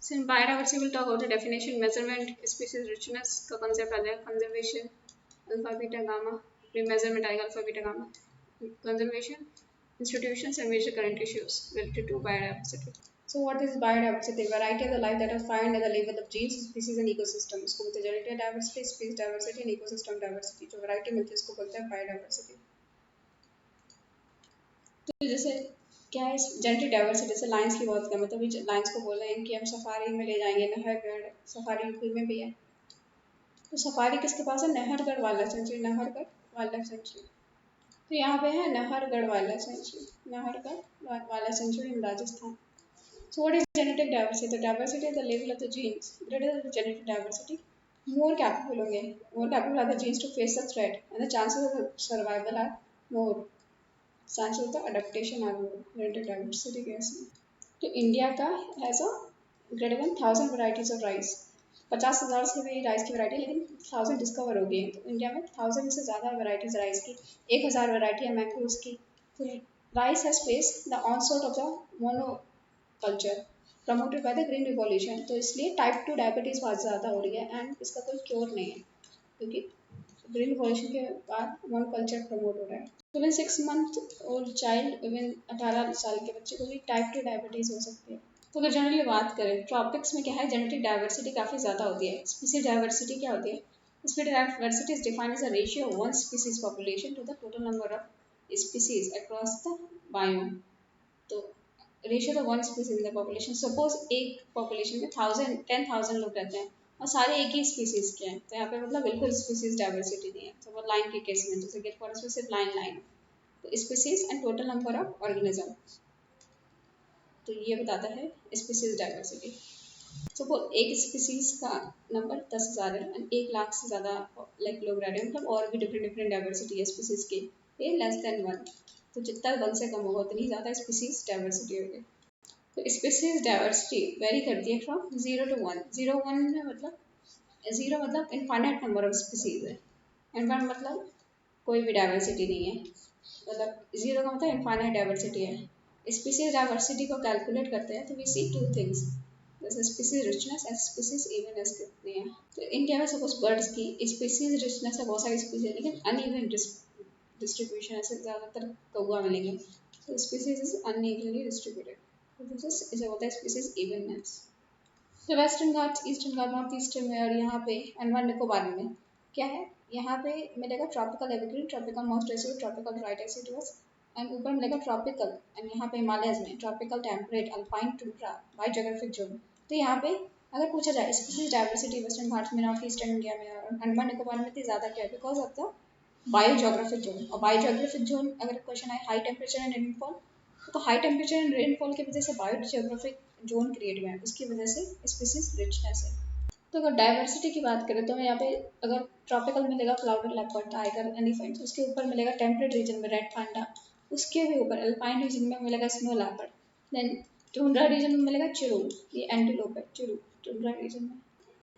So in biodiversity we'll talk about the definition, measurement, species richness का concept आ जाएगा, conservation, alpha beta gamma, फिर measurement आएगा alpha beta gamma, conservation, institutions and major current issues related to biodiversity. So what is biodiversity? Variety of the life that are found at the level of genes, species and ecosystem. इसको बोलते हैं genetic diversity, species diversity and ecosystem diversity. जो variety मिलती है इसको बोलते हैं biodiversity. तो जैसे क्या है जेनेटिक डाइवर्सिटी, जैसे लाइन्स की बात करें, मतलब लाइन्स को बोल रहे हैं कि हम सफारी में ले जाएंगे, नहरगढ़ सफारी यूपी में भी है, तो सफारी किसके पास है? Nahargarh wild sanctuary, Nahargarh wild sanctuary. तो यहाँ पे है Nahargarh wild sanctuary, Nahargarh wild sanctuary in Rajasthan. So what is genetic diversity? The diversity is the level of the genes. Greater the genetic diversity, more capable होंगे, more capable are the genes to face the threat, and the chances of survival are more. Chances of the adaptation are more. Genetic diversity कैसे? तो India का has a greater than 1000 varieties of rice. 50,000 से भी rice की variety, लेकिन 1000 discover हो गई है। तो इंडिया में 1000 से ज़्यादा वैरायटीज राइस की, 1000 वैरायटी है मैंगोज की। तो rice has faced the onset of the monoculture promoted by the green revolution. तो इसलिए टाइप 2 डायबिटीज़ बहुत ज़्यादा हो रही है, एंड इसका कोई क्योर नहीं है, क्योंकि ग्रीन रिवॉल्यूशन के बाद मोनोकल्चर प्रमोट हो रहा है। तो even 6 month old child, even 18 साल के बच्चे को भी टाइप 2 डायबिटीज़ हो सकती है। तो अगर जनरली बात करें ट्रॉपिक्स में क्या है, जेनेटिक डाइवर्सिटी काफ़ी ज़्यादा होती है। स्पीसीज डाइवर्सिटी क्या होती है? Species diversity is defined as a ratio of one species population to the total number of species across the biome. तो ratio of one species in the population, suppose एक population में 10,000 लोग रहते हैं और सारे एक ही स्पीसीज के हैं, तो यहाँ पे मतलब बिल्कुल स्पीसीज डाइवर्सिटी नहीं है। तो वो लाइन के केस में, जैसे गिर फॉरेस्ट में सिर्फ लाइन, तो species and total number of organism, तो ये बताता है स्पीसीज डाइवर्सिटी। सपोज एक स्पीसीज का नंबर 10,000 है एंड 1 लाख से ज़्यादा लाइक लोग रह रहे हैं, मतलब और भी डिफरेंट डाइवर्सिटी है स्पीसीज की, ये लेस देन 1। तो जितना 1 से कम होगा उतनी ज़्यादा स्पीसीज डाइवर्सिटी होगी। तो स्पीसीज डाइवर्सिटी वेरी करती है फ्रॉम 0 to 1। 0 में मतलब 0 मतलब इनफाइनाइट नंबर ऑफ स्पीसीज है, एंड 1 मतलब कोई भी डाइवर्सिटी नहीं है, मतलब 0 का मतलब इनफाइनाइट डाइवर्सिटी है। स्पीसीज डाइवर्सिटी को कैलकुलेट करते हैं तो वी सी 2 थिंग्स, जैसे species richness and species evenness कितनी है। तो इंडिया में सपोज बर्ड्स की स्पीसीज रिचनेस है, बहुत सारी स्पीसीज, लेकिन अनइवन डिस्ट्रीब्यूशन, ऐसे ज़्यादातर कौवा मिलेंगे, तो स्पीसीज इज अनइवनली डिस्ट्रीब्यूटेड, इसे बोलते हैं स्पीसीज इवननेस। तो वेस्टर्न घाट, ईस्टर्न घाट, नॉर्थ ईस्टर्न में और यहाँ पे अंडमान निकोबार में क्या है, यहाँ पे मिलेगा tropical evergreen, tropical moist deciduous, tropical dry deciduous, and ऊपर मिलेगा ट्रॉपिकल, एंड यहाँ पे हिमालयस में tropical temperate alpine tundra by geographic zone. तो यहाँ पे अगर पूछा जाए स्पीसीज डाइवर्सिटी वेस्टर्न घाट्स में, नॉर्थ ईस्टर्न इंडिया में और अंडमान निकोबार में इतनी ज़्यादा क्या है, because of the bio geographic zone. और बायो ज्योग्राफिक जोन अगर क्वेश्चन आए हाई टेम्परेचर एंड रेनफॉल, तो हाई टेम्परेचर एंड रेनफॉल की वजह से बायो ज्योग्राफिक जोन क्रिएट हुआ है, उसकी वजह से स्पीसीज रिचनेस है। तो अगर डाइवर्सिटी की बात करें तो मैं यहाँ पे अगर ट्रॉपिकल मिलेगा क्लाउडेड लेपर्ड, टाइगर, एलिफेंट, उसके ऊपर मिलेगा टेम्परेट रीजन में रेड पांडा, उसके भी ऊपर अल्पाइन रीजन में मिलेगा snow leopard, then tundra region में मिलेगा चिरू, ये एंटीलोप है चिरू टुंड्रा रीजन में।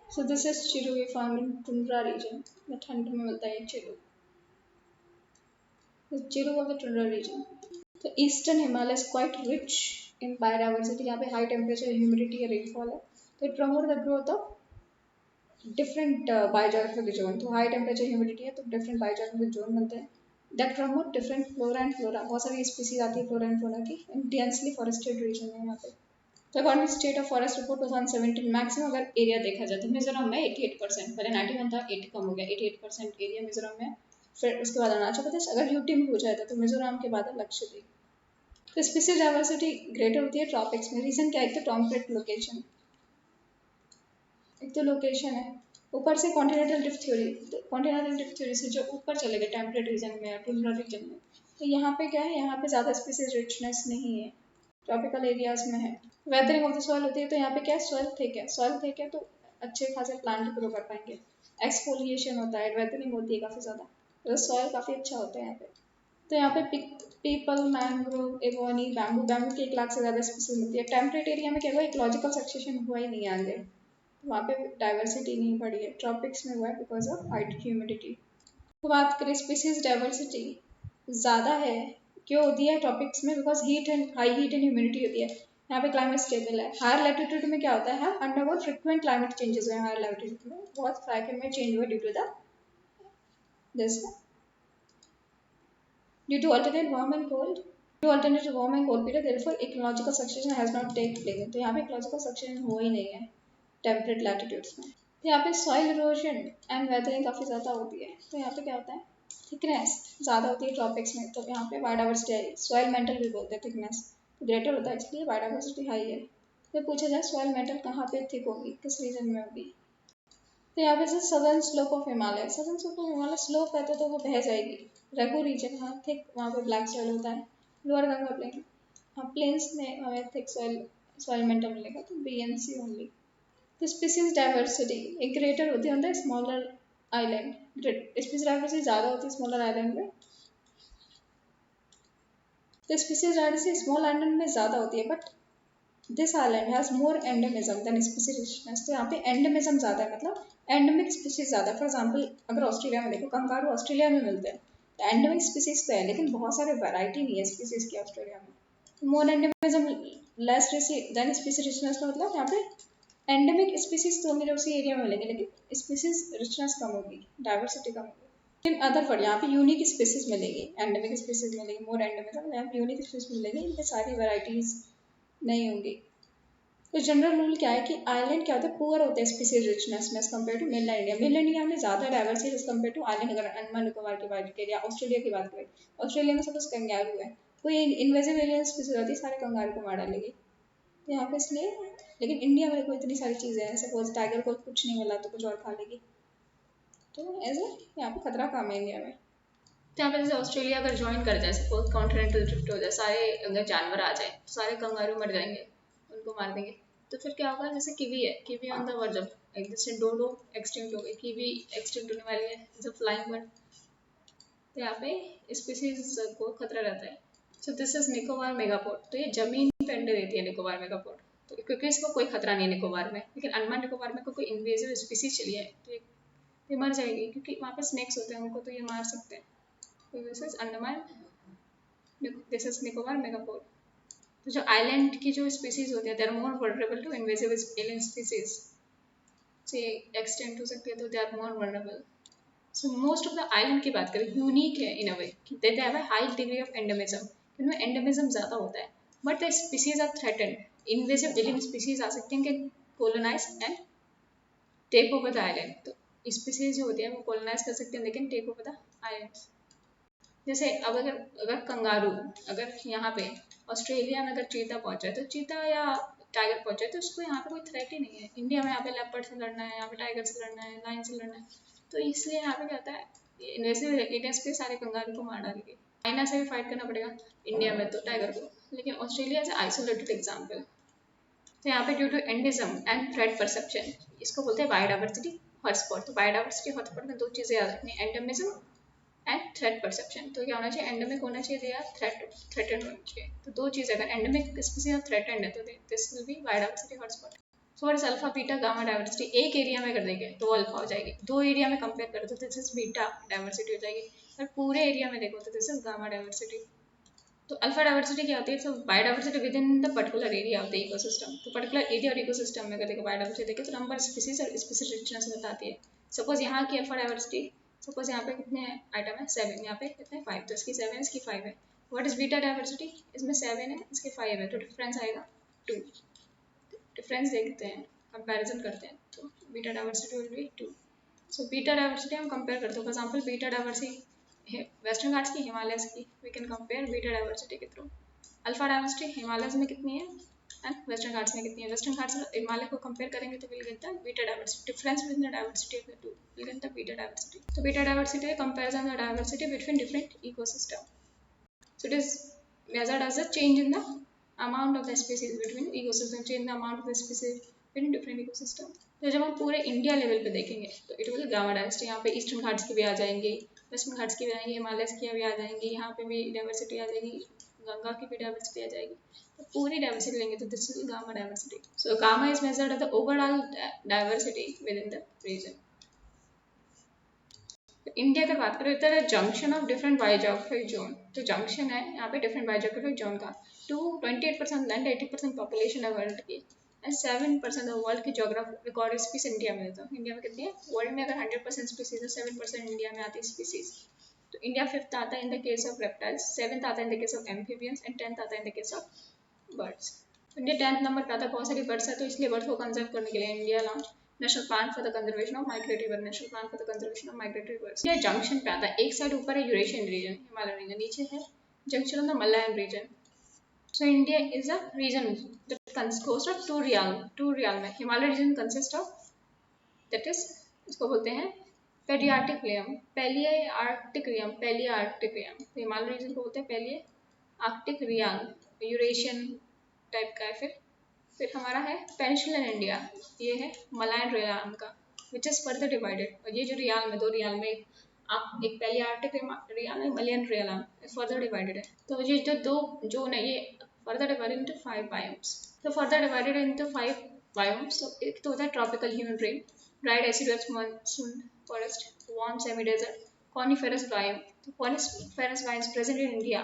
So this is chiru, we found in tundra region, ठंड में मिलता है chiru, chiru of the tundra region. तो eastern Himalaya is quite rich in biodiversity, यहाँ पे हाई टेम्परेचर, ह्यूमिडिटी या रेनफॉल है, तो it promote the growth of different biogeographic zone. तो हाई टेम्परेचर ह्यूमिडिटी है तो डिफरेंट बायोज्योग्राफिक जोन बनते हैं, that promote different flora and flora, बहुत सारी स्पीसीज आती है फ्लोरा एंड फ्लोरा की, इन डेंसली फॉरेस्टेड रीजन है यहाँ पे। तो according state of forest report 2017, maximum अगर एरिया देखा जाए तो मिजोरम में 88%, पहले 91 था, 80 कम हो गया, 88% एरिया मिजोरम में, फिर उसके बाद अरुणाचल प्रदेश, अगर यूटी में पूछा जाता तो मिजोरम के बाद लक्षद्वीप। तो स्पीसीज डाइवर्सिटी ग्रेटर होती है ट्रॉपिक्स में, रीजन क्या है, तो टेम्परेट लोकेशन, एक तो लोकेशन है, ऊपर से कॉन्टिनेंटल ड्रिफ्ट थ्योरी, तो कॉन्टिनेंटल ड्रिफ्ट थ्योरी से जो ऊपर चले गए टेम्परेट रीजन में या टुंड्रा रीजन में, तो यहाँ पे क्या है, यहाँ पे ज़्यादा स्पीसीज रिचनेस नहीं है, ट्रॉपिकल एरियाज में है। वेदरिंग ऑफ द सॉइल होती है, तो यहाँ पे क्या है, सॉइल थिक है, सॉइल थिक है तो अच्छे खासे प्लांट ग्रो कर पाएंगे, एक्सफोलिएशन होता है, वेदरिंग होती है काफ़ी ज़्यादा, तो सॉइल काफ़ी अच्छा होता है यहाँ पे। तो यहाँ पे पीपल, मैंग्रोव, एवोनी, बैम्बू, बैम्बू की 1 लाख से ज़्यादा स्पीसीज मिलती है। टेम्परेट एरिया में क्या हुआ, इकोलॉजिकल सक्सेशन हुआ ही नहीं आगे, वहाँ पे डाइवर्सिटी नहीं बढ़ी है, ट्रॉपिक्स में हुआ है बिकॉज ऑफ हाई ह्यूमिडिटी। तो बात करें स्पीसीज डाइवर्सिटी ज़्यादा है क्यों होती है ट्रॉपिक्स में, because heat and high heat and humidity होती है, यहाँ पे क्लाइमेट स्टेबल है। हायर लैटिट्यूड में क्या होता है, अंडरगो फ्रिक्वेंट क्लाइमेट चेंजेस हुए। हायर लैटिट्यूड में बहुत फ्रिक्वेंट में चेंज हुआ due to the this, due to alternate warm and cold, to alternate warm and cold period, therefore ecological succession has not taken place। तो यहाँ पे ecological succession हो ही नहीं है टेम्परेट लैटिट्यूड्स में। तो यहाँ पे सॉइल इरोजन एंड वेदरिंग काफ़ी ज़्यादा होती है। तो यहाँ पे क्या होता है, थिकनेस ज़्यादा होती है ट्रॉपिक्स में, तो यहाँ पे बायोडाइवर्सिटी है, सॉइल मेंटल भी बोलते हैं, थिकनेस तो ग्रेटर होता है, इसलिए बायोडाइवर्सिटी हाई है। तो पूछा जाए सॉइल मेंटल कहाँ पे थिक होगी, किस रीजन में होगी। तो यहाँ पे से southern slope of Himalaya, southern slope of Himalaya slope है तो वो बह जाएगी। रघु रीजन, हाँ थिक, वहाँ पे ब्लैक सॉइल होता है। लोअर गंगा प्लेन, हाँ प्लेन्स में हमें थिक सॉइल सॉइल मेंटल मिलेगा, तो BNC ओनली। तो स्पीसीज डाइवर्सिटी एक ग्रेटर होती है स्मॉलर आइलैंड, स्पीसीज डाइवर्सिटी ज़्यादा होती है स्मॉलर आइलैंड में। तो स्पीसीज डाइवर्सिटी स्मॉल आइलैंड में ज़्यादा होती है, but this island has more endemism than species richness. तो यहाँ पे एंडेमिज्म ज़्यादा है, मतलब एंडेमिक स्पीसीज ज़्यादा है। फॉर एग्जाम्पल अगर ऑस्ट्रेलिया में देखो, कंगारू ऑस्ट्रेलिया में मिलते हैं, तो एंडेमिक स्पीसीज तो है, लेकिन बहुत सारे वैरायटी नहीं है स्पीसीज की ऑस्ट्रेलिया में। More endemism less than species richness, का मतलब यहाँ पे एंडेमिक स्पीसीज तो होंगे जो उसी एरिया में मिलेंगे, लेकिन स्पीसीज रिचनेस कम होगी, डाइवर्सिटी कम होगी। लेकिन अदर वर्ड यहाँ पे यूनिक स्पीसीज मिलेगी, एंडेमिक स्पीसीज मिलेगी, मोर एंडेमिज्म, यहाँ पे यूनिक स्पीसीज मिलेगी, इनके सारी वैराइटीज नहीं होंगी। तो जनरल रूल क्या है कि आइलैंड क्या होता है, पुअर होते हैं स्पीसीज रिचनेस में as compare to mainland India. Mainland India में ज़्यादा diversity as compare to island. अगर अंडमान निकोबार की बात करें या ऑस्ट्रेलिया की बात करें, ऑस्ट्रेलिया में सपोज कंगारू है, कोई इन्वेजिव एलियन स्पीसीज होती है, सारे कंगारू को मार डालेगी। तो यहाँ पे इसलिए, लेकिन इंडिया में कोई इतनी सारी चीज़ें हैं, सपोज टाइगर को कुछ नहीं मिला तो कुछ और खा लेगी, तो ऐसे यहाँ पे खतरा कम है इंडिया में। तो यहाँ पे जैसे ऑस्ट्रेलिया अगर ज्वाइन कर जाए, सपोज कॉन्टिनेंटल ड्रिफ्ट हो जाए, सारे अगर जानवर आ जाए, सारे कंगारू मर जाएंगे, उनको मार देंगे, तो फिर क्या होगा, जैसे कीवी है, kiwi on the verge of, जैसे डोडो एक्सटिंक्ट हो गई, कीवी एक्सटिंक्ट होने वाली है, जैसे फ्लाइंग बर्ड। तो यहाँ पे स्पीसीज को खतरा रहता है। सो दिस इज निकोबार मेगापोड। तो ये जमीन पे अंडे देती है निकोबार मेगापोड, तो क्योंकि इसको कोई खतरा नहीं है निकोबार में। लेकिन अंडमान निकोबार में कोई इन्वेजिव स्पीसीज चली है तो ये मर जाएगी, क्योंकि वहाँ पे स्नेक्स होते हैं, उनको तो ये मार सकते हैं। तो this is Andaman, this is Nicobar megapode. तो जो आइलैंड की जो स्पीसीज होती है, they are more vulnerable to invasive alien species से एक्सटेंड हो सकती है, तो they are more vulnerable. So most of the island की बात करें, यूनिक है in a way, they have a high degree of endemism, इनमें एंडेमिज्म ज़्यादा होता है, but the species are threatened. Invasive alien species आ सकते हैं कि colonise and take over the island. तो स्पीसीज जो होती है वो कोलोनाइज कर सकते हैं, लेकिन टेक ओवर द आइलैंड। जैसे अब अगर कंगारू अगर यहाँ पे ऑस्ट्रेलिया में अगर चीता पहुंच जाए, तो चीता या टाइगर पहुंच जाए, तो उसको यहाँ पे कोई थ्रेट ही नहीं है। इंडिया में यहाँ पे लेपर्ड से लड़ना है, यहाँ पे टाइगर से लड़ना है, लाइन से लड़ना है, तो इसलिए यहाँ पे क्या होता है, इन्वेसिव एलियंस पे सारे कंगारू को मार डालेंगे। चाइना से भी फाइट करना पड़ेगा इंडिया में तो टाइगर को, लेकिन ऑस्ट्रेलिया एज आइसोलेटेड एग्जाम्पल। तो यहाँ पे due to endemism and threat perception, इसको बोलते हैं बायोडाइवर्सिटी हॉटस्पॉट। तो बायोडाइवर्सिटी हॉटस्पॉट में दो चीज़ें याद रखनी, एंडेमिज्म एंड थ्रेट परसेप्शन। तो क्या होना चाहिए, एंडेमिक होना चाहिए या थ्रेटेड होना चाहिए। तो दो चीज़, अगर एंडेमिक स्पीसीज और थ्रेटेड है तो this will be biodiversity hotspot. So what is alpha beta gamma diversity, एक एरिया में कर देंगे तो अल्फा हो जाएगी, दो एरिया में कंपेयर करो तो दिस इज बीटा डाइवर्सिटी हो जाएगी, और पूरे एरिया में देखो तो दिस इज गामा डाइवर्सिटी। तो अल्फा डाइवर्सिटी क्या होती है, so biodiversity with in the particular area of the ecosystem. तो पर्टिकुलर एरिया और इकोसिस्टम में अगर देखो बायोडाइवर्सिटी देखें तो नंबर स्पीसीज और स्पीसीज रिचनेस बताती है। सपोज यहाँ की अल्फा डाइवर्सिटी, सपोज यहाँ पे कितने आइटम है 7, यहाँ पे कितने 5, तो इसकी 7 है, इसकी 5 है। व्हाट इज बीटा डाइवर्सिटी, इसमें 7 है, इसके 5 है, तो डिफरेंस आएगा 2। डिफरेंस देखते हैं, कंपैरिजन करते हैं, तो beta diversity will be 2। So beta diversity हम कंपेयर करते हैं, for example beta diversity Western Ghats की, हिमालयस की, we can compare beta diversity के थ्रू। अल्फा डाइवर्सिटी हिमालयस में कितनी है एंड वेस्टर्न घाट्स में कितनी है, वेस्टर्न घाट्स और हिमालय को कंपेयर करेंगे तो will get the beta diversity, difference between the diversity of the two will get the beta diversity. तो बीटा डाइवर्सिटी है comparison the diversity between different ecosystem. So it is measured as a change in the amount of the species between ecosystem, change the amount of the species between different ecosystem। तो जब हम पूरे India level पे देखेंगे तो it will gamma diversity, यहाँ पे eastern Ghats की भी आ जाएंगी, वेस्टर्न घाट्स की भी आएंगी, हिमालयस की भी आ जाएंगी, यहाँ पे भी डाइवर्सिटी आ जाएगी, गंगा की भी डाइवर्सिटी आ जाएगी। तो पूरी डाइवर्सिटी लेंगे तो this is gamma diversity. So gamma is measured as the overall diversity with in the region. India की बात करें तो junction of different biogeographic zone, तो जंक्शन है यहाँ पे डिफरेंट बायोजियोग्राफिक जोन का। to 28% लैंड, 80% पॉपुलेशन है वर्ल्ड की, एंड 7% ऑफ वर्ल्ड की जोग्राफी रिकॉर्ड स्पीस इंडिया में। तो इंडिया में कितनी है? वर्ल्ड में अगर 100% स्पीसीज है, 7% इंडिया में आती है स्पीसीज। तो इंडिया 5th आता है in the case of reptiles, 7th आता है in the case of amphibians, and 10th आता है in the case of birds. India 10th number पे आता है। बहुत सारी बर्ड्स है, तो इसलिए बर्ड्स को कंजर्व करने के लिए India launch national plan for the conservation of migratory bird, national plan for the conservation of migratory birds. ये जंक्शन पे आता है, एक साइड ऊपर है यूरेशियन रीजन, हिमालय रीजन, नीचे है junction of the Malayan region. So India is a region that consists of two realm में Himalaya region consists of, that is, इसको बोलते हैं पेडियार्टिक रियम, पैलियार्टिक रियम, पैलियार्टिक रियम। तो हिमालय रीजन को बोलते हैं पैलियार्टिक रियम, यूरेशियन टाइप का है। फिर हमारा है पेनिनसुलर इंडिया, ये है मलयान रियम का, विच इज फर्दर डिवाइडेड। और ये जो रियाल में, दो रियाल में, एक पैलियार्टिक रियाल है, मलयान रियम फर्दर डिवाइडेड है। तो ये जो दो जोन है, ये further divided into 5 biomes. So further divided into 5 biomes. So एक तो होता है tropical humid rain, dry deciduous monsoon forest, warm semi-desert, coniferous biome. तो coniferous biomes present in India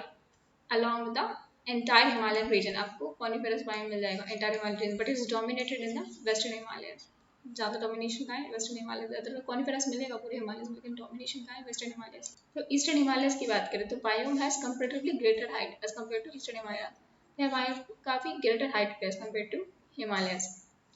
along with the entire Himalayan region. आपको coniferous biome मिल जाएगा entire Himalayan region, but is dominated in the western Himalayas. ज़्यादा domination का है western Himalaya, ज़्यादा coniferous मिलेगा पूरे हिमालय में, लेकिन डोमिनेशन का है वेस्टर्न हिमालय। तो ईस्टर्न हिमालय की बात करें तो biome has comparatively greater height as compare to eastern Himalaya. यह बायोम काफ़ी ग्रेटर हाइट पे as compare to Himalayas,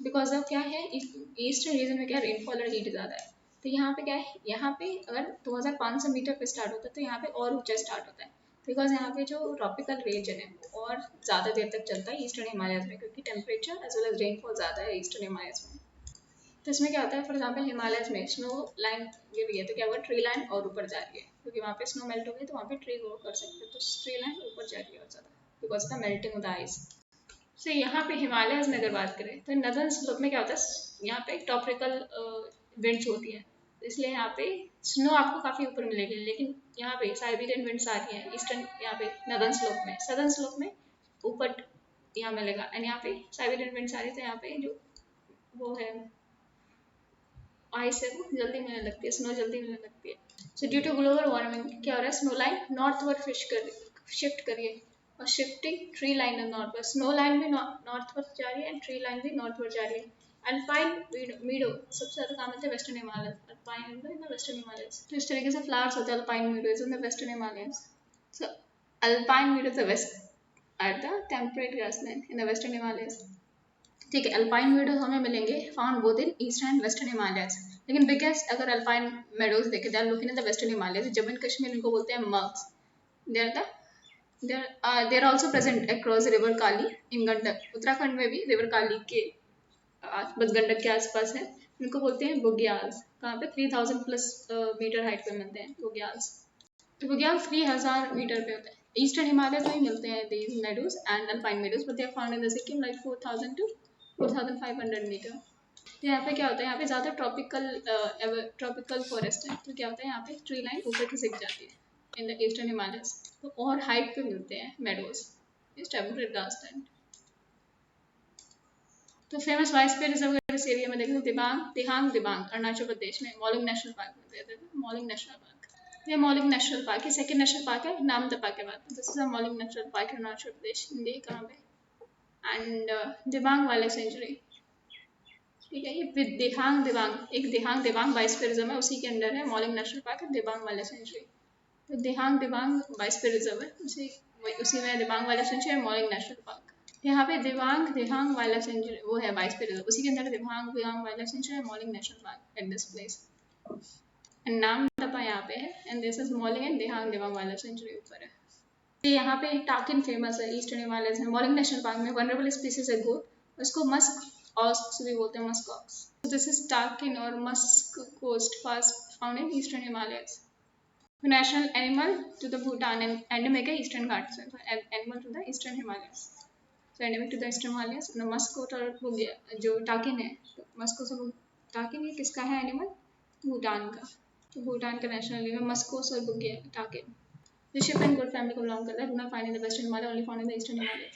because of क्या है, ईस्टर्न रीजन में क्या रेनफॉल और हीट ज़्यादा है। तो यहाँ पे क्या है, यहाँ पे अगर 2500 मीटर पे स्टार्ट होता है तो यहाँ पे और ऊंचा स्टार्ट होता है, बिकॉज यहाँ पे जो ट्रॉपिकल रीजन है वो और ज़्यादा देर तक चलता है ईस्टर्न हिमालयस में, क्योंकि temperature as well as rainfall ज़्यादा है ईस्टर्न हिमालयस में। तो इसमें क्या होता है, फॉर एग्जाम्पल हिमालयस में स्नो लाइन गिर रही है तो क्या हुआ, ट्री लाइन और ऊपर जा रही है, क्योंकि वहाँ पे स्नो मेल्ट हो गई तो वहाँ पे ट्री ग्रो कर सकते हैं, तो ट्री लाइन ऊपर जा रही है और ज़्यादा, because of the melting of the ice. So यहाँ पे हिमालयस में अगर बात करें तो नदर्न स्लोप में क्या होता है, यहाँ पे टॉपिकल विंड्स होती है, इसलिए यहाँ पे स्नो आपको काफ़ी ऊपर मिलेगी, लेकिन यहाँ पे साइबेरियन विंड्स आ रही हैं ईस्टर्न, यहाँ पे नदर्न स्लोप में, सदर्न स्लोप में ऊपर यहाँ मिलेगा, एंड यहाँ पे साइबेरियन विंड्स आ रही है, तो यहाँ पे जो वो है आइस है वो जल्दी मिलने लगती है, स्नो जल्दी मिलने लगती है। So due to global warming क्या हो रहा है, स्नो लाइन नॉर्थवर्ड शिफ्ट करिए, और shifting tree line northward, snow line भी नॉर्थवर्ड जा रही है एंड ट्री लाइन भी नॉर्थवर्ड जा रही है। अल्पाइन मीडो सबसे ज़्यादा कहाँ मिलते हैं, western Himalaya, alpine meadow in the western Himalayas. तो इस तरीके से फ्लावर्स होते हैं, alpine meadow in the western Himalayas. So alpine meadow the west at the temperate grassland in the western Himalayas। ठीक है, अल्पाइन मीडोज हमें मिलेंगे found both in eastern and western Himalayas, लेकिन बिगेस्ट अगर अल्पाइन मेडोज देखें they are located in the western Himalayas. Jammu and Kashmir इनको बोलते हैं मग्स। They are also present across river Kali in Gandak, Uttarakhand में भी रिवर काली के बस गंडक के आसपास है, इनको बोलते हैं बुग्याल्स। कहाँ पे 3000 प्लस मीटर हाइट पे मिलते हैं बुग्याल्स। तो बुग्याल 3000 मीटर पे होता है। ईस्टर्न हिमालय में ही मिलते हैं these meadows and alpine meadows, but they are found in the Sikkim like 4000 to 4500 metre. तो यहाँ पे क्या होता है, यहाँ पे ज़्यादा ट्रॉपिकल फॉरेस्ट है, तो क्या होता है यहाँ पे ट्री लाइन ऊपर की सिक जाती है इन द ईस्टर्न हिमालयस, तो और हाइट पे मिलते हैं मेडोज इस टेम्परेट ग्रासलैंड। तो फेमस वाइस्पियर रिजर्व इस एरिया में देखें, दिबांग अरुणाचल प्रदेश में मॉलिंग नेशनल पार्क में देते हैं, मॉलिंग नेशनल पार्क। ये मॉलिंग नेशनल पार्क है, सेकंड नेशनल पार्क है नामदफा के बाद। This is a Mouling national park Arunachal Pradesh, India कहाँ पे, एंड दिबांग वाइल्ड सेंचुरी। ठीक है, ये दिबांग बायोस्फीयर रिजर्व है, उसी के अंडर है मॉलिंग नेशनल पार्क है, दिबांग वाइल्ड सेंचुरी। तो दिबांग बायोस्फीयर रिजर्व है, उसी में दिबांग वाइल्ड सेंचुरी है, मॉलिंग नेशनल पार्क। यहाँ पे दिबांग वाइल्ड सेंचुरी वो है बायोस्फीयर रिजर्व, उसी के अंदर दिबांग वाइल्ड सेंचुरी है, Mouling national park at this place. Namdapha यहाँ पे है, and this is Mouling and Dibang wild sanctuary ऊपर है। तो यहाँ पे टाकिन फेमस है ईस्टर्न हिमालयस में। मॉलिंग नेशनल पार्क में वनरेबल स्पीसीज है गोट, उसको मस्क ऑक्स भी बोलते हैं, musk ox. This is takin और musk coast fast found in eastern Himalayas. National animal to the Bhutan and endemic है ईस्टर्न घाट्स में, animal to the eastern Himalayas, so endemic to the eastern Himalayas. Mascot और जो टाकिन है, तो मस्को टाकिन ये किसका है एनिमल, भूटान का, तो भूटान का नेशनल एनिमल मस्कोस और टाकिन। The ship and goat family को belong करता है, do not find in the western Himalaya, only found in the eastern Himalaya।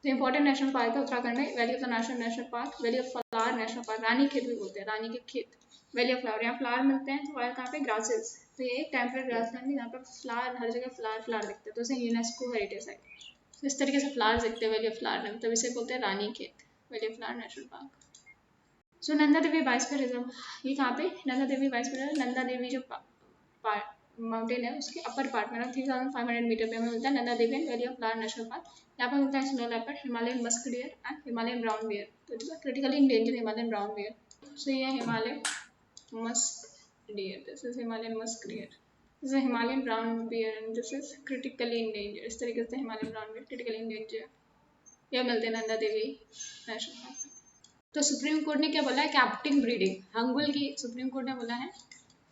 तो important नेशनल पार्क है उत्तराखंड में, valley of the national park, valley of flower national park, Ranikhet भी बोलते हैं, रानी के खेत, वैली ऑफ फ्लावर, यहाँ फ्लावर मिलते हैं। तो कहाँ पे ग्रासेस, तो ये एक टेम्परेट ग्रासलैंड है, यहाँ पर फ्लावर हर जगह फ्लावर दिखते हैं, तो इसे यूनेस्को हेरिटेज साइट तो इस तरीके से फ्लावर्स दिखते हैं वैली ऑफ फ्लावर में, तब इसे बोलते हैं रानी खेत, valley of flower national park. So Nanda Devi biosphere reserve, ये कहाँ पे, नंदा देवी बायोस्फीयर, नंदा देवी जो माउंटेन है उसके अपर पार्ट में 3500 मीटर पे हमें मिलता है Nanda Devi and valley of flower national park. यहाँ पर मिलता है snow leopard, Himalayan musk deer and Himalayan brown bear. तो it is critically endangered Himalayan brown bear. So ये Himalaya musk deer, this is Himalayan musk deer, this is Himalayan brown bear and this is critically endangered. इस तरीके से Himalayan brown bear critically endangered, यह मिलते हैं Nanda Devi national park. तो supreme court ने क्या बोला है, कैप्टिव ब्रीडिंग हंगुल की, सुप्रीम कोर्ट ने बोला है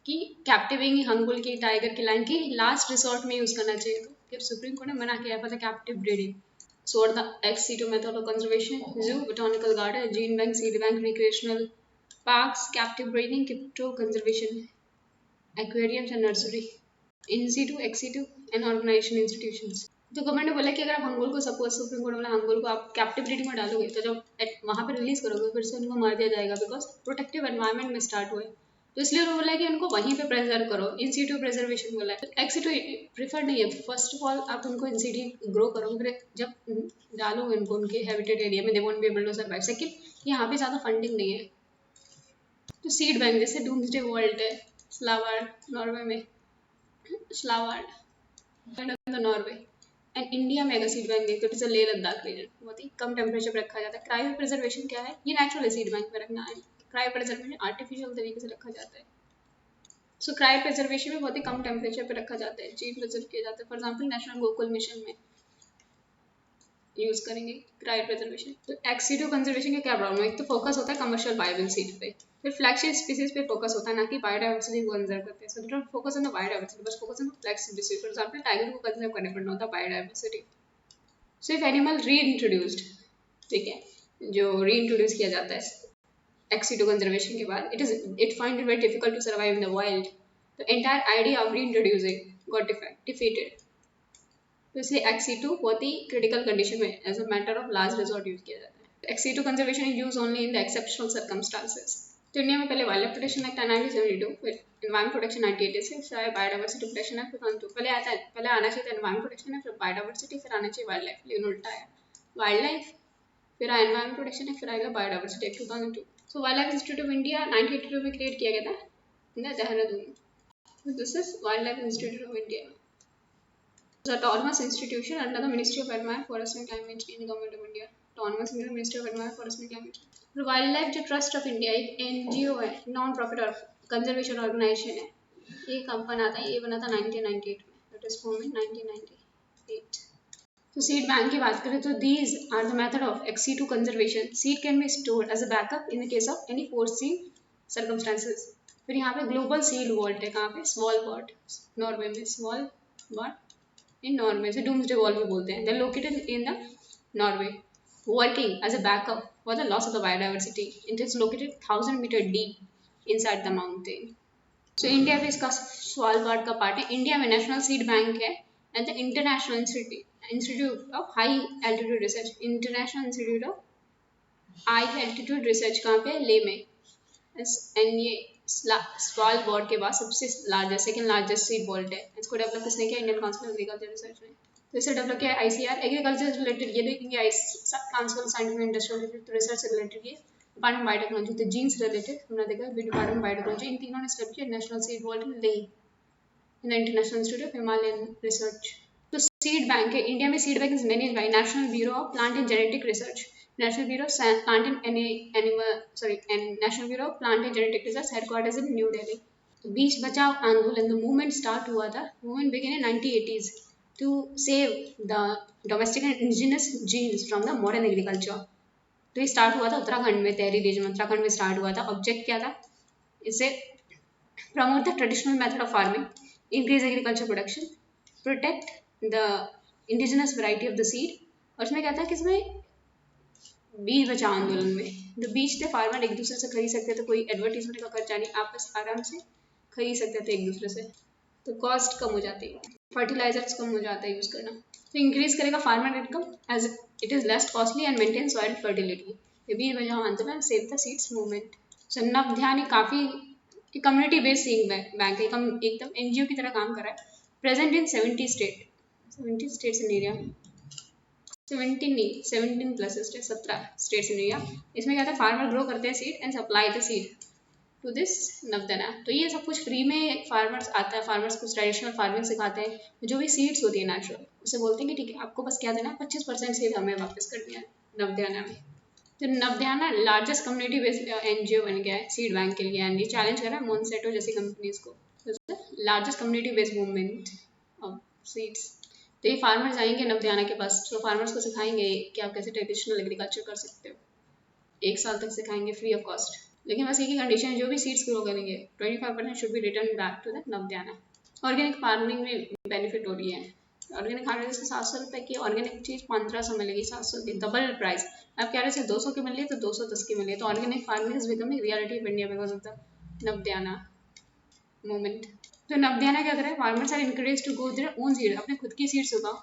कि कैप्टिविंग हंगुल की, टाइगर की, लाइन की लास्ट रिसोर्ट में यूज करना चाहिए। तो फिर सुप्रीम कोर्ट ने मना किया पता captive breeding. So what are the XC2 method of conservation? Zoo, botanical garden, gene bank, seed bank, recreational parks, captive breeding, crypto conservation, aquariums and nursery, in situ, XC2 and organization institutions। तो government ने बोला कि अगर आप हंगुल को, suppose supreme court ने बोला हंगुल को आप कैप्टिव ब्रीडिंग में डालोगे तो जब वहाँ पे रिलीज करोगे फिर से उनको मार दिया जाएगा, बिकॉज प्रोटेक्टिव एनवायरनमेंट में स्टार्ट हुए। तो इसलिए उन्होंने बोला है कि उनको वहीं पे प्रिजर्व करो, इन सीटू प्रिजर्वेशन बोला है। एक्सिटू प्रीफर नहीं है, फर्स्ट ऑफ ऑल आप उनको इन सीटी ग्रो करो, फिर जब डालोगे उनको उनके हैबिटेट एरिया में, they won't be able to survive. Second, यहाँ पे ज़्यादा फंडिंग नहीं है। तो सीड बैंक जैसे डूम्सडे वर्ल्ड है, स्लावार्ड नॉर्वे में, स्लावार्ड नॉर्वे एंड इंडिया में अगर सीड बैंक देखते हो तो लेह लद्दाख रीजन, बहुत ही कम टेम्परेचर पर रखा जाता है। क्रायो प्रिजर्वेशन क्या है, ये नेचुरल सीड बैंक में रखना है, क्रायो प्रिजर्वेशन आर्टिफिशियल तरीके से रखा जाता है। सो क्रायो प्रिजर्वेशन में बहुत ही कम टेम्परेचर पर रखा जाता है, जी प्रिजर्व किया जाता है। For example national Gokul mission में यूज करेंगे क्रायो प्रिजर्वेशन। तो एक्सीडो कंजर्वेशन का क्या प्रॉब्लम है, एक तो फोकस होता है कमर्शियल वायबल सीड पे, फिर फ्लैगशिप स्पीसीज पे फोकस होता है, ना कि बायोडाइवर्सिटी को कंजर्व करते हैं। So don't focus on the biodiversity, बस focus on the flagship species. For example tiger को कंजर्व करने पर not the biodiversity. So if animal reintroduced, ठीक है, जो रीइंट्रोड्यूस किया जाता है एक्सीडो कंजर्वेशन के बाद, it find it very difficult to survive in the wild. The entire idea of reintroducing got defeated. तो इसलिए XC2 बहुत ही क्रिटिकल कंडीशन में as a matter of last resort use किया जाता है। XC2 conservation is use only in the exceptional circumstances. तो India में पहले वाइल्ड लाइफ प्रोटेक्शन एक्ट 1972, फिर एनवायरमेंट प्रोटेक्शन 1986, फिर बायोडाइवर्सिटी प्रोटेक्शन एक्ट 2002। पहले आना चाहिए था एनवायरमेंट प्रोटेक्शन एक्ट, फिर बायोडाइवर्सिटी, फिर आना चाहिए वाइल्ड लाइफ, लेकिन उल्टा है, वाइल्ड लाइफ फिर आया एनवायरमेंट प्रोटेक्शन एक्ट, फिर आएगा biodiversity act 2002। So wild life institute of India 1982 में क्रिएट किया गया था Dehradun. This is wild life institute of India, the autonomous institution under the Ministry of Environment, Forest and Climate Change, Government of India। autonomous Ministry of Environment, Forest and Climate Change। फिर wild life जो trust of India एक NGO है, non profit और conservation organisation है। ये कब बना था, ये बना था 1998 में, इट इज फॉर्म इन 1998। तो सीड बैंक की बात करें तो these are the method of XC2 conservation। seed can be stored as a backup in the case of any foreseen circumstances। फिर यहाँ पे ग्लोबल सीड वॉल्ट है, कहाँ पे, स्वालबॉर्ड, नॉर्वे में, स्वालबॉर्ड in Norway, so doomsday wall भी बोलते हैं। They're located in the Norway, working as a backup for the loss of the biodiversity। It is located 1000 meter deep inside the mountain। So India भी इसका Svalbard का part है। India में national seed bank है and the international institute of high altitude research, international institute of high altitude research कहाँ पे, ले में। एंड ये स्वालबॉर्ड के बाद सबसे largest, second largest seed vault है। इसको डेवलप किसने किया, Indian Council of Agriculture Research ने। तो इसे डेवलप किया ICR, एग्रीकल्चर से रिलेटेड ये देखेंगे, सब काउंसिल साइंटिफिक इंडस्ट्रियल रिसर्च से रिलेटेड ये, डिपार्टमेंट बायोटेक्नोलॉजी, तो जीन से रिलेटेड हमने देखा डिपार्टमेंट बायोटेक्नोलॉजी। इन तीनों ने स्टेप किया national seed vault in Leh, in the international institute of Himalayan research. तो सीड बैंक है, इंडिया में seed bank is managed by national bureau of plant and genetic research, National Bureau of Plant and National Bureau of Plant and Genetic Research, headquarters in New Delhi। तो बीच बचाव आंदोलन, the movement start हुआ था, movement begin in 1980s to save the domestic and indigenous genes from the modern agriculture. तो ये start हुआ था उत्तराखंड में, टेहरी रीजन में, उत्तराखंड में स्टार्ट हुआ था। ऑब्जेक्ट क्या था, इसे promote the traditional method of farming, increase agriculture production, protect the indigenous variety of the seed. और इसमें क्या था कि इसमें बीज बचाओ आंदोलन में जो बीज थे फार्मर एक दूसरे से खरीद सकते थे, कोई एडवर्टीजमेंट का खर्चा नहीं, आपस आराम से खरीद सकते थे एक दूसरे से, तो कॉस्ट कम हो जाती है, फर्टिलाइजर्स कम हो जाता है यूज करना। तो इंक्रीज करेगा farmer income as it is less costly and maintain soil fertility. ये Beej Bachao Andolan, save the seeds movement. So Navdanya काफी कम्युनिटी बेस्ड सीड बैंक है, एकदम NGO की तरह काम कर रहा है। Present in 70 states in India. 17 नहीं, 17 plus state, 17 states in India. इसमें क्या था, फार्मर ग्रो करते हैं seed and supply the seed to this Navdanya. तो ये सब कुछ फ्री में फार्मर्स आता है, फार्मर्स को ट्रेडिशनल फार्मिंग सिखाते हैं। जो भी सीड्स होती है नेचुरल, उसे बोलते हैं कि ठीक है आपको बस क्या देना, 25% सीड हमें वापस कर दिया नवदाना में। तो नवदाना लार्जेस्ट कम्युनिटी बेस्ड एनजीओ बन गया है सीड बैंक के लिए, एंड ये चैलेंज करा मोनसेटो जैसी कंपनीज को, largest community based movement of seeds. तो ये फार्मर्स आएंगे नवदाना के पास, तो फार्मर्स को सिखाएंगे कि आप कैसे ट्रेडिशनल एग्रीकल्चर कर सकते हो, 1 साल तक सिखाएंगे फ्री ऑफ कॉस्ट। लेकिन बस एक ही कंडीशन है, जो भी सीड्स ग्रो करेंगे 25% should be return back to the Navdanya. Organic farming में बेनिफिट हो रही है। ऑर्गेनिक खाने से 700 रुपये की ऑर्गेनिक चीज़ 1500 मिलेगी, 700 की डबल प्राइस। आप कह रहे थे 200 की मिल रही है तो 210 की मिल रही है। तो organic farming is becoming reality of India because of the Navdanya movement. तो नवदाना क्या करे, farmers are encourage to go their own seed, अपने खुद की सीड्स उगाओ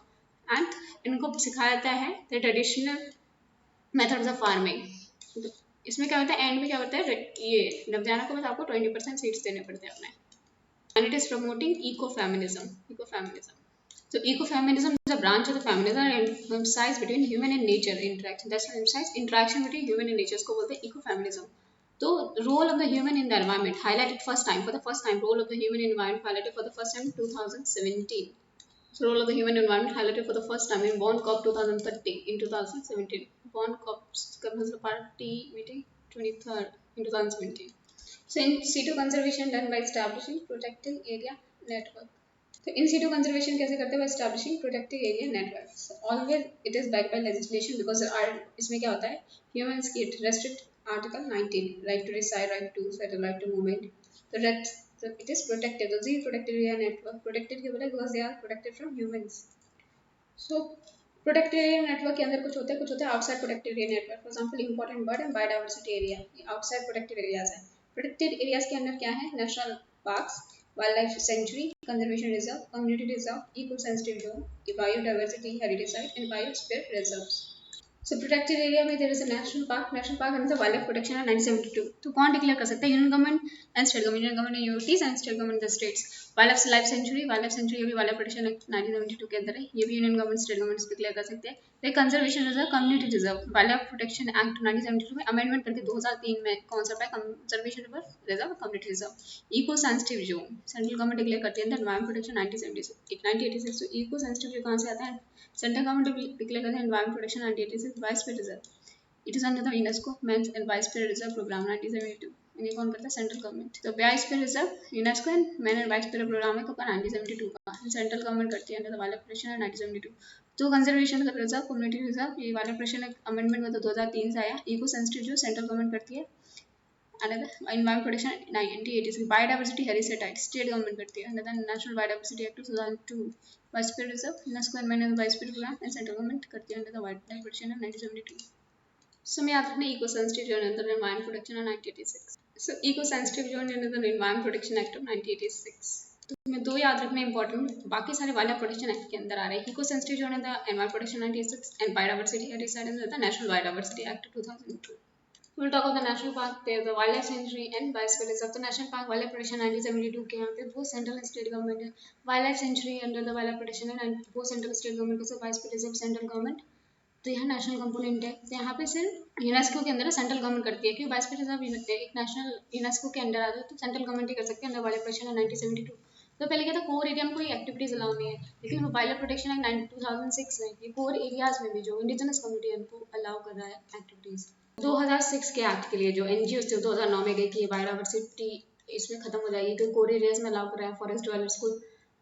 एंड इनको सिखाया जाता है the traditional methods of farming. इसमें क्या होता है, एंड में क्या होता है, ये नवदाना को बस आपको 20% सीड्स देने पड़ते हैं अपने। And it is promoting eco-feminism. So ecofeminism is a branch of the feminism and emphasizes between human and nature interaction. That's what emphasizes interaction between human and nature. इसको बोलते हैं ecofeminism. तो role of the human in the environment highlighted for the first time role of the human in environment highlighted for the first time in 2017. So role of the human environment highlighted for the first time in Bonn COP 2030 in 2017. Bonn COP party meeting 23rd in 2017. So in situ conservation done by establishing protected area network. तो in situ conservation कैसे करते हैं, establishing protected area network. Always it is back by legislation because इसमें क्या होता है, humans की restrict article 19 right to reside, right to settle, right to movement. तो इट इज प्रोटेक्टेड, तो जी प्रोटेक्टेड एरिया नेटवर्क प्रोटेक्टेड क्यों बोला, because they are protected from humans. So protected area network के अंदर कुछ होता है outside protected area network. For example important bird and biodiversity area, outside protected areas है। प्रोटेक्टेड एरियाज के अंदर क्या है, national parks, wildlife sanctuary, conservation reserve, community reserve, eco-sensitive zone, biodiversity heritage site, and biosphere reserves. So protected area में there is a national park under the wildlife protection act 1972. तो कौन declare कर सकता है, union government and state government, union government UTs and state government the states. Wild sanctuary ये भी wild protection act 1972 के अंदर है, ये भी union government state government declare कर सकते हैं। फिर conservation reserve, community reserve, wild protection act 1972 में अमेंडमेंट करके 2003 में कॉन्सेप्ट है conservation reserve, community reserve. Eco sensitive zone central government declare करती है, एनवायरमेंट प्रोटेक्शन 1986। तो इको सेंसिटिव कहाँ से आता है, सेंट्रल गवर्नमेंट डिक्लेयर करते हैं environment protection 1986, biosphere reserve. It is under the UNESCO man's and biosphere reserve programme 1972। ये कौन करता है, सेंट्रल गवर्नमेंट। तो biosphere reserve UNESCO and man and biosphere programme है कब 1972 का, सेंट्रल गवर्नमेंट करती है under the wild protection act 1972। तो कंजर्वेशन रिजर्व, कम्युनिटी रिजर्व, ये वाइल्ड प्रोटेक्शन अमेंडमेंट में तो 2003 से आया। इको सेंसिटिव जो सेंट्रल गवर्नमेंट करती है, another environment protection 1986, biodiversity heritage site state government करती है, another national biodiversity act 2002, biosphere reserve UNESCO and man biosphere programme and central government करती है under the wild protection act 1972। So मैं याद रखना eco sensitive zone under environment protection act 1986। So eco sensitive zone under the environment protection act 1986। तो मैं दो याद रखना इंपॉर्टेंट, बाकी सारे वाइल्ड प्रोटेक्शन एक्ट के अंदर आ रहे हैं। Eco sensitive zone under environment protection 1986 and biodiversity heritage site under the national biodiversity act 2002। We'll talk about the national park. There's the wildlife sanctuary and biosphere reserve. The national park wildlife protection 1972 के यहाँ पे वो central and state government है, wildlife sanctuary under the wildlife protection and वो central state government के, biosphere reserve central government. तो यहाँ national component है, तो यहाँ पे सिर्फ यूनेस्को के अंदर सेंट्रल गवर्नमेंट करती है, क्योंकि बायोस्फीयर रिजर्व एक नेशनल यूनेस्को के अंडर आता है, तो सेंट्रल गवर्नमेंट ही कर सकते हैं अंडर वाइल्ड प्रोटेक्शन 1972। तो पहले क्या था, कोर एरिया में कोई एक्टिविटीज अलाउ नहीं है, लेकिन वो वाइल्ड प्रोटेक्शन एक्ट 2006 में ये कोर एरियाज में भी जो इंडिजिनस कम्युनिटी है उनको अलाउ कर रहा है एक्टिविटीज। 2006 के एक्ट के लिए जो एनजीओ थे 2009 में गई कि बायोडाइवर्सिटी इसमें खत्म हो जाएगी, तो कोर एरियाज में अलाउ कर रहा है फॉरेस्ट डेवलपर्स को।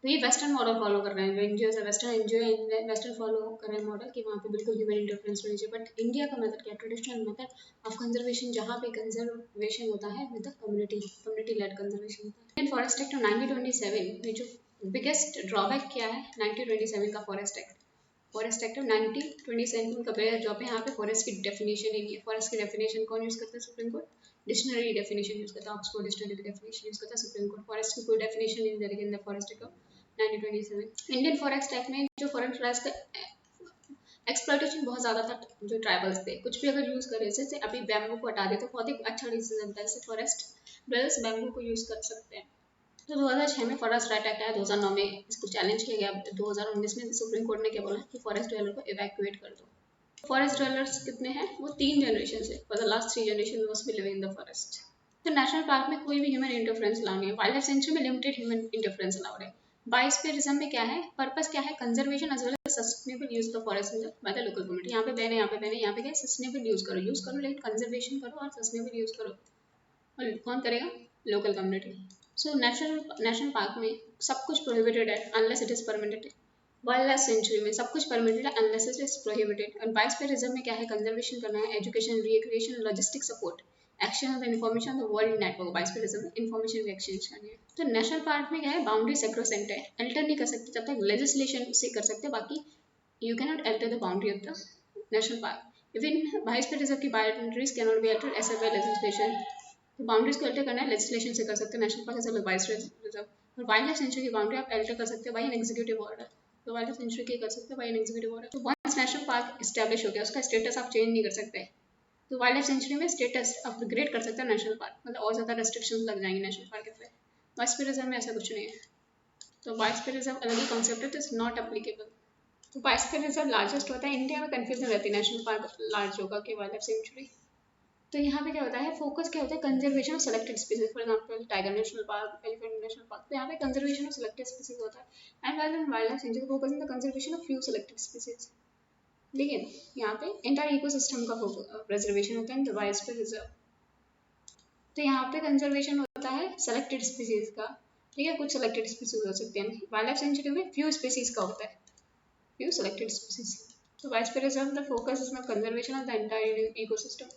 तो ये वेस्टर्न मॉडल फॉलो कर रहे हैं, जो एनजीओ है वेस्टर्न एनजीओ वेस्टर्न फॉलो कर रहे हैं मॉडल कि वहाँ पे बिल्कुल ह्यूमन इंटरफेरेंस होनी चाहिए। बट इंडिया का मेथड क्या है, ट्रेडिशनल मेथड ऑफ कंजर्वेशन, जहाँ पे कंजर्वेशन होता है with the community lead conservation होता है। इंडियन फॉरेस्ट एक्ट 1927 में जो बिगेस्ट ड्रॉबैक क्या है 1927 का फॉरेस्ट एक्ट 1927 का बेयर जॉब है यहाँ पे फॉरेस्ट की डेफिनेशन ही नहीं है। फॉरेस्ट की डेफिनेशन कौन यूज करता है, supreme court dictionary definition use करता है, ऑक्सफोर्ड डिक्शनरी डेफिनेशन यूज करता है सुप्रीम कोर्ट। फॉरेस्ट की कोई डेफिनेशन नहीं दे रही इन the forest act 1927। Indian forest act में जो फॉरेस्ट का एक्सप्लॉयटेशन बहुत ज़्यादा था, जो ट्राइबल्स पे कुछ भी अगर यूज़ करें, जैसे अभी बैम्बू को हटा दे तो बहुत ही अच्छा डिसीजन था, इससे फॉरेस्ट ड्वेलर्स बैम्बू को यूज़ कर सकते हैं। तो 2006 में फॉरेस्ट राइट एक्ट आया, 2009 में इसको चैलेंज किया गया, 2019 में सुप्रीम कोर्ट ने क्या बोला कि फॉरेस्ट ड्वेलर को इवैक्यूएट कर दो। फॉरेस्ट ड्वेलर्स कितने हैं? वो 3 जनरेशन से, for the last 3 generation must be living in the forest. तो नेशनल पार्क में कोई भी ह्यूमन इंटरफेरेंस अलाउ नहीं है। वाइल्ड लाइफ सेंचुरी में लिमिटेड ह्यूमन इंटरफेरेंस अलाउड है। बायोस्फीयरिज्म में क्या है, पर्पस क्या है? Conservation as well as sustainable use of forest by the local community. यहाँ पे बैन है, यहाँ पे बैन है, यहाँ पे क्या है? सस्टेनेबल यूज करो लेकिन कंजर्वेशन करो और सस्टेनेबल यूज करो। और कौन करेगा? Local community. So national park में सब कुछ प्रोहिबिटेड है unless it is permitted. Wild life sanctuary में सब कुछ परमिटेड है अनलेस इट इज प्रोहिबिटेड। और बायोस्फीयरिज्म में क्या है? कंजर्वेशन करना है, education, recreation, logistic support, action of the information of the world network. Biosphere reserve में इन्फॉर्मेशन भी एक्सचेंज करनी है। तो नेशनल पार्क में क्या है? बाउंड्री सेक्रोसेंट है, अल्टर नहीं कर सकते जब तक लेजिस्लेशन से कर सकते, बाकी you can not alter the boundary of the national park. Even biosphere reserve की boundaries can not be altered as by legislation. तो बाउंड्रीज को अल्टर करना है लेजिस्लेशन से कर सकते हैं national park as well as biosphere reserve. और वाइल्ड लाइफ सेंचुरी की बाउंड्री आप अल्टर कर सकते हैं बाय एन एग्जीक्यूटिव ऑर्डर। तो वाइल्ड लाइफ सेंचुरी की कर सकते हैं बाय एन एग्जीक्यूटिव ऑर्डर। तो वंस नेशनल पार्क एस्टैब्लिश हो गया, उसका स्टेटस आप चेंज नहीं कर सकते। तो वाइल्ड लाइफ सेंचुरी में स्टेटस अपग्रेड कर सकते हैं नेशनल पार्क, मतलब और ज़्यादा रेस्ट्रिक्शंस लग जाएंगे नेशनल पार्क पे। बायोस्फीयर में ऐसा कुछ नहीं है। तो बायोस्फीयर अलग ही कॉन्सेप्ट है, तो इज नॉट एप्लीकेबल। तो बायोस्फीयर लार्जेस्ट होता है इंडिया में, कंफ्यूजन रहती है नेशनल पार्क लार्ज होगा कि वाइल्ड लाइफ सेंचुरी। तो यहाँ पे क्या होता है? फोकस क्या होता है? Conservation of selected species, for example tiger national park, elephant national park. तो यहाँ पे कंजर्वेशन ऑफ सेलेक्टेड स्पीसीज होता है। And wild in wild life sanctuary focus in the conservation of few selected species. लेकिन यहाँ पे एंटायर इकोसिस्टम का preservation होता है इन द बायोस्फीयर रिजर्व। तो यहाँ पे कंजर्वेशन होता है सेलेक्टेड स्पीसीज का, ठीक है, कुछ सेलेक्टेड स्पीसीज हो सकते हैं। वाइल्ड लाइफ सेंचुरी में फ्यू स्पीसीज का होता है, फ्यू सेलेक्टेड स्पीसीज। तो biosphere reserve the focus is the conservation of the entire ecosystem.